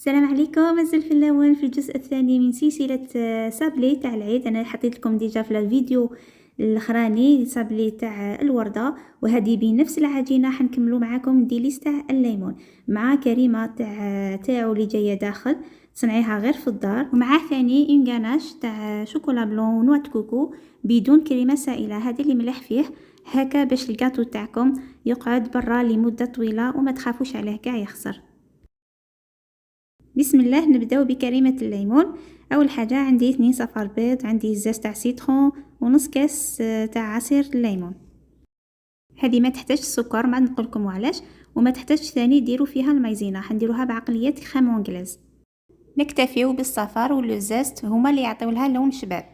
السلام عليكم. مازال في اللون في الجزء الثاني من سلسلة سابلي تاع العيد. انا حطيت لكم ديجا في الفيديو الاخراني سابلي تاع الوردة، وهذه بنفس العجينة حنكملوا معاكم ديليس تاع الليمون مع كريمة تاعو اللي جايه داخل تصنعيها غير في الدار، ومع ثاني اون غاناش تاع شوكولا بلون ونوات كوكو بدون كريمة سائلة. هذا اللي مليح فيه هكا باش الكاتو تاعكم يقعد برا لمدة طويلة وما تخافوش عليه كاع يخسر. بسم الله. نبداو بكريمة الليمون. اول حاجة عندي 2 صفار بيض، عندي زاز تاع سيترون ونص كاس تاع عصير الليمون. هذه ما تحتاج السكر، ما نقولكم علاش، وما تحتاج ثاني ديروا فيها المايزينا، حنديروها بعقلية كريم انجليز. نكتفيو بالصفار والزاست هما اللي يعطيو لها لون شباب.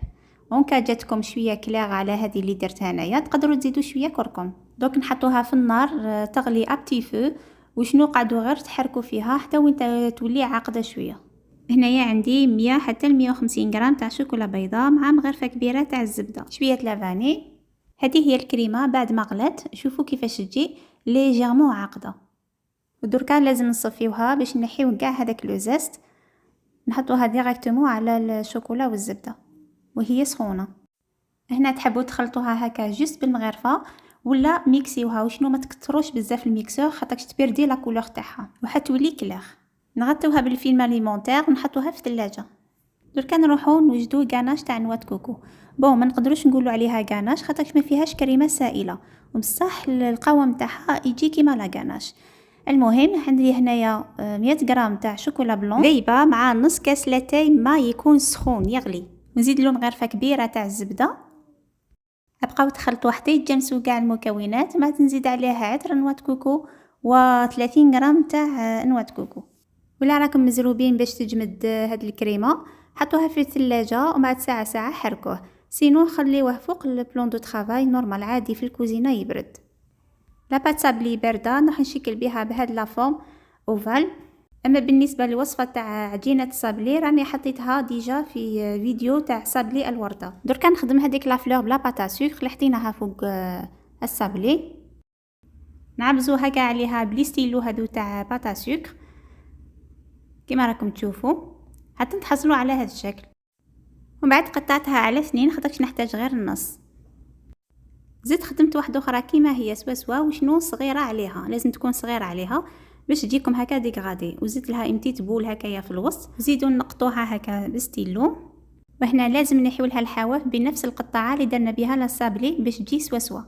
اونكا جاتكم شويه كلاغ على هذه اللي درتها انايا تقدروا تزيدوا شويه كركم. دوك نحطوها في النار تغلي ابتي فو، وشنو قعدوا غير تحركوا فيها حتى وين تولي عاقده شويه. هنايا عندي 100 حتى 150 غرام تاع شوكولا بيضاء مع مغرفه كبيره تاع الزبده، شويه لافاني. هذه هي الكريمه بعد ما غلات، شوفوا كيفاش تجي ليجيرمون عاقده. ودركا لازم نصفيوها باش نحيو كاع هذاك لو زيست، نحطوها ديريكتومون على الشوكولا والزبده وهي سخونه. هنا تحبوا تخلطوها هكا جست بالمغرفه ولا ميكسيوها، وشنو ما تكثروش بزاف الميكسور خاطرش تبردي لا كولور تاعها وحتولي كلاغ. نغطيوها بالفيلم اليمونتير ونحطوها في الثلاجه. دركا نروحو نوجدو غاناش تاع نوات كوكو. بون ما نقدروش نقولوا عليها غاناش خاطرش ما فيهاش كريمه سائله، وبصح القوام تاعها يجي كيما لا غاناش. المهم عندي هنايا 100 غرام تاع شوكولا بلون ذايبه مع نص كاس لاتاي ما يكون سخون يغلي، ونزيد له مغرفه كبيره تاع الزبده. ابقاو تخلطوا حتى يتجانسوا كاع المكونات، ما تنزيد عليها عطر نوات كوكو و30 غرام تاع نوات كوكو. ولا راكم مزروبين باش تجمد هاد الكريمه حطوها في الثلاجه وبعد ساعه حركوه، سينو خليوه فوق البلون دو طرافاي نورمال عادي في الكوزينه يبرد. لا بات سابلي بارده راح نشكل بها بهاد لا فورم اوفال. اما بالنسبه للوصفه تاع عجينه الصابلي راني حطيتها ديجا في فيديو تاع صابلي الورده. درك نخدم هذيك لا فلور بلا باتا سكر اللي حطيناها فوق الصابلي، نعبزو هكا عليها بلي ستيلو هادو تاع باتا سكر كما راكم تشوفوا حتى تحصلوا على هذا الشكل. ومن بعد قطعتها على 2 خاطرش نحتاج غير النص. زدت خدمت واحده اخرى كيما هي سوا وشنو صغيره عليها، لازم تكون صغيره عليها باش تجيكم هكا ديغرادي. وزدت لها امتيت بول هكايا في الوسط، زيدوا نقطوها هكا بستيلو. وهنا لازم نحيو لها الحواف بنفس القطعه اللي درنا بها لا صابلي باش تجي سوا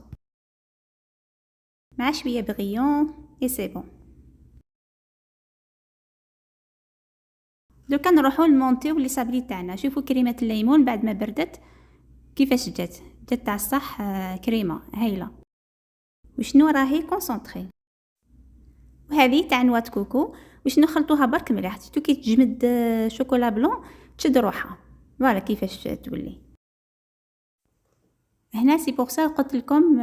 مع شويه بغيون اي سي بون. دوكا نروحوا نمونطيو لي صابلي تاعنا. شوفوا كريمه الليمون بعد ما بردت كيفاش جات تاع الصح كريمه هايله، وشنو راهي كونسونطري. وهذه تاع نوات كوكو باش نخلطوها برك مليح حتى كي تجمد شوكولا بلون تشد روحها. فوالا كيفاش تولي. هنا سي بور سا قلت لكم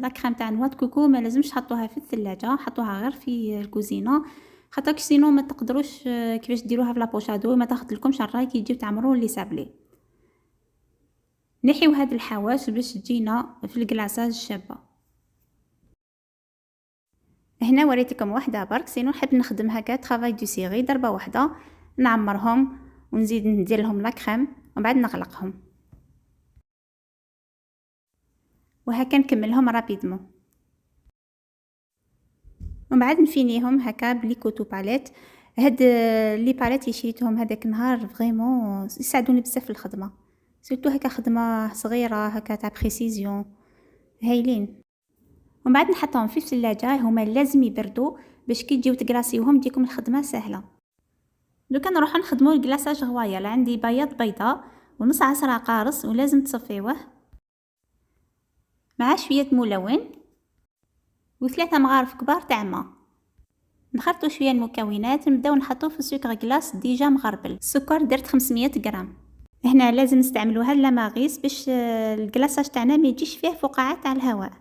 لا كريم تاع نوات كوكو ما لازمش تحطوها في الثلاجه، حطوها غير في الكوزينه خاطرش سينو ما تقدروش كيفاش ديروها في لابوشادو ما تاخذ لكمش الراي كي تجيو تعمروا لي سابلي. نحيو هاد الحواش باش تجينا في الكلاصاج شابه. هنا وريتكم واحده برك، سينو نحب نخدم هكا طرافاي دو سيري ضربه واحده نعمرهم ونزيد ندير لهم لا كريم ومن بعد نغلقهم وهكا نكملهم رابيدمون. ومن بعد نفينيهم هكا بلي كوتو باليت. هاد لي باليت اللي شريتهم هذاك النهار فريمون يساعدوني بزاف في الخدمه، سورتو هكا خدمه صغيره هكا تاع بريسيزيون هايلين. ومن بعد نحطهم في الثلاجه، هما لازم يبردوا باش كي تجيو تكلاسيوهم تجيكم الخدمه سهله. دوكا نروح نخدموا الكلاصاج غوايال. عندي بياض بيضه ونص عصره قارص ولازم تصفيوه مع شويه ملون و3 مغارف كبار تاع ماء. نخلطوا شويه المكونات، نبداو نحطوه في سكر كلاص ديجا مغربل. السكر درت 500 غرام. هنا لازم نستعملوا هاد لاماغيس باش الكلاصاج تاعنا ما يجيش فيه فقاعات تاع الهواء.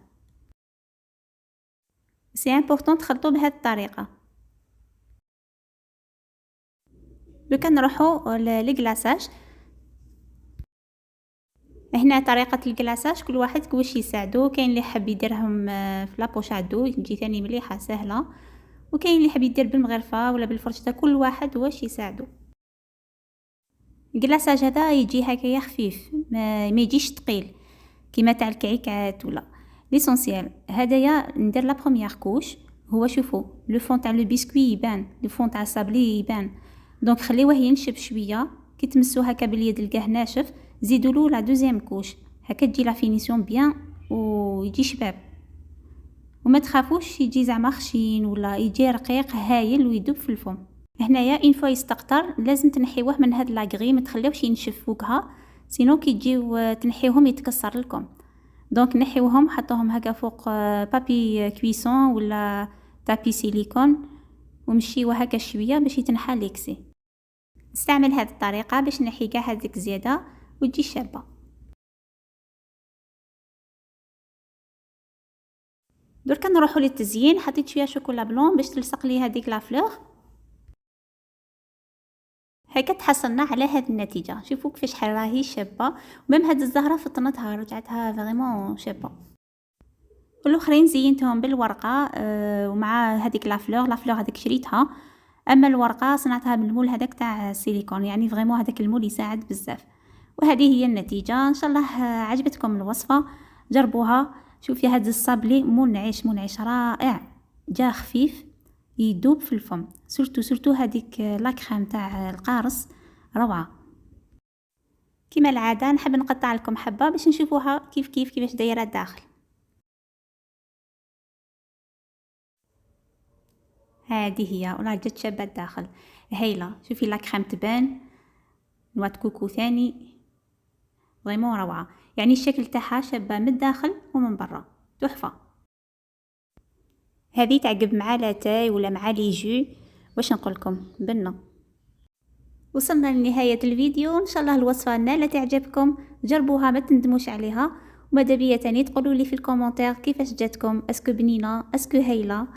سي امبورطون تخلطوا بهذه الطريقه. دوكا نروحوا للكلاصاج. هنا طريقه الكلاصاج كل واحد كيفاش يساعدو، كاين اللي حاب يديرهم في لابوشادو تجي ثاني مليحه سهله، وكاين اللي يحب يدير بالمغرفه ولا بالفرشته، كل واحد واش يساعدو. الكلاصاج هذا يجي هكايا خفيف، ما يجيش ثقيل كيما تاع الكعكات ولا. ليسونسيال هدايا ندير لا بروميير كوش. هو شوفوا لو فون تاع لو بسكوي يبان، لو فون تاع الصابلي يبان، دونك خليوه ينشف شويه. كي تمسو هكا باليد لقاه ناشف، زيدولو لا دوزيام كوش، هكا تجي لا فينيسيون بيان ويجي شباب. وما تخافوش يجي زعما خشين ولا يجي رقيق هايل ويدوب في الفم. هنايا اون فوا يستقطر لازم تنحيوه من هاد لاغري، ما تخليوش ينشف فوقها، سينو كي تجيو تنحيوهم يتكسر لكم. دونك نحيوهم حطوهم هكا فوق بابي كويسون ولا تابي سيليكون، ومشيوه هكا شويه باش يتنحى ليكسي. نستعمل هذه الطريقه باش نحي كاع هذيك زياده وتجي شابه. دركا نروحوا للتزيين. حطيت شويه شوكولا بلون باش تلصق لي هذيك لا فلور. هكا تحصلنا على هذه النتيجه. شوفوا كيفاش راهي شابه، وميم هذه الزهره فطنتها رجعتها فريمون شابه. والاخرين زينتهم بالورقه ومع هذيك لا فلور هذيك شريتها. اما الورقه صنعتها بالمول هذاك تاع السيليكون، يعني فريمون هذاك المول يساعد بزاف. وهذه هي النتيجه. ان شاء الله عجبتكم الوصفه، جربوها. شوفي هذا الصابلي منعش رائع، جا خفيف يدوب في الفم. سورتو هذيك لاكريم تاع القارص روعه. كما العاده نحب نقطع لكم حبه باش نشوفوها كيفاش دايره الداخل. هذه هي ولا جات شابه الداخل هايله. شوفي لاكريم تبان، نوات كوكو ثاني، فريمون روعه. يعني الشكل تاعها شابه من الداخل ومن برا، تحفه. هذه تعقب مع لاتاي ولا مع لي جو، واش نقول لكم بنه. وصلنا لنهايه الفيديو. ان شاء الله الوصفه نالت اعجابكم، جربوها ما تندموش عليها. وماذا بيا تاني تقولوا لي في الكومنتير كيفاش جاتكم، اسكو بنينه اسكو هايله،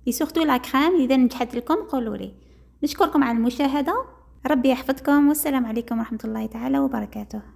اي سورتو لا كريم اذا نجحت لكم قولوا لي. نشكركم على المشاهده، ربي يحفظكم، والسلام عليكم ورحمه الله تعالى وبركاته.